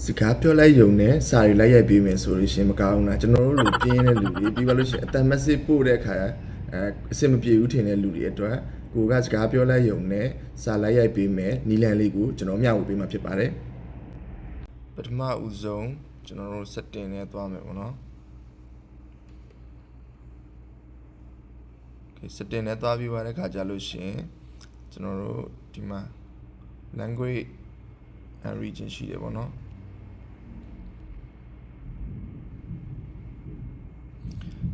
စကားပြောလိုက်ယုံနဲ့စာရီလိုက်ရိုက်ပေးမယ်ဆိုလို့ရှင်မကောင်းဘူးလားကျွန်တော်တို့လူပြင်းတဲ့လူတွေပြီးပါလို့ရှင်အတန် message ပို့တဲ့အခါအဆင်မပြေဘူးထင်တဲ့လူတွေအတွက်ကိုကစကားပြောလိုက်ယုံနဲ့စာလိုက်ရိုက်ပေးမယ်နီလန်လေးကိုကျွန်တော်မျှဝေပေးမှာဖြစ်ပါတယ်ပထမဦးဆုံးကျွန်တော်တို့ setting နဲ့သွားမယ်ပေါ့နော် Okay setting နဲ့သွားပြီးပါတဲ့ခါကြလို့ရှင်ကျွန်တော်တို့ဒီမှာ language and region ရှိတယ်ပေါ့နော်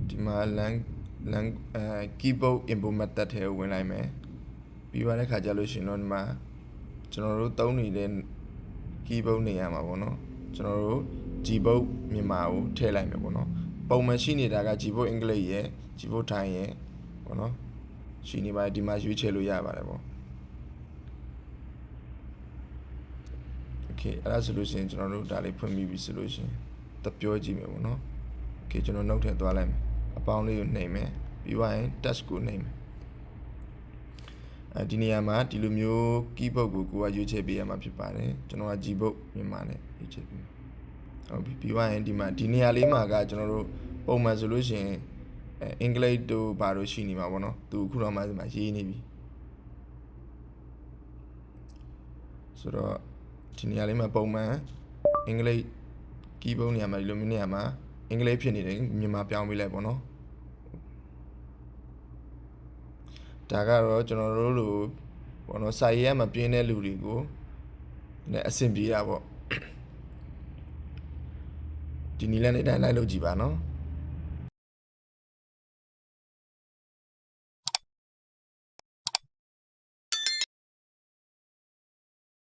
ဒီမှာ keyboard input method ထဲဝင်လိုက်မယ်ပြီးပါတဲ့ခါကြလို့ရှင်တော့ဒီမှာကျွန်တော်တို့သုံးနေတဲ့ keyboard နေရာမှာပေါ့နော်ကျွန်တော်တို့ Gboard မြန်မာကိုထည့်လိုက်မယ်ပေါ့နော်ပုံမှန်ရှိနေတာက Gboard အင်္ဂလိပ်ရယ် Gboard ထိုင်းရယ်ပေါ့နော်ရှိနေပါတယ်ဒီမှာရွေးချယ်လို့ရပါတယ်ပေါ့ Okay အဲ့ဒါဆိုလို့ရှိရင်ကျွန်တော်တို့ဒါလေးဖွင့်ပြီးပြီဆိုလို့ရှိရင်တပြောကြည့်မယ်ပေါ့နော် Okay ကျွန်တော်နှုတ်ထည့်သွားလိုက်မယ်အပေါင်းလေးကိုနှိပ်မယ်ပြီးသွားရင် touch ကိုနှိပ်မယ်ဒီနေရာမှာဒီလိုမျိုး keyboard ကိုကိုကရွေးချယ်ပေးရမှာဖြစ်ပါတယ်ကျွန်တော်က Gboard မြန်မာနဲ့ရွေးချယ်ပေးမယ်ဟုတ်ပြီပြီးသွားရင်ဒီမှာဒီနေရာလေးမှာကကျွန်တော်တို့ပုံမှန်ဆိုလို့ရှိရင်အင်္ဂလိပ်တို့ဘာလို့ရှိနေမှာပေါ့နော်သူခုတော့မှဒီမှာရေးနေပြီဆိုတော့ဒီနေရာလေးမှာပုံမှန်အင်္ဂလိပ် keyboard နေရာမှာဒီလိုမျိုးနေရာမှာအင်္ဂလိပ်ဖြစ်နေတယ်မြန်မာပြောင်းပေးလိုက်ပေါ့နော်ဒါကတော့ကျွန်တော်တို့လိုပေါ့နော်စာရေးရမှာပြင်းတဲ့လူတွေကိုလည်းအဆင်ပြေတာပေါ့ဒီနည်းလမ်းနဲ့တိုင်းလိုက်လို့ကြည့်ပါနော်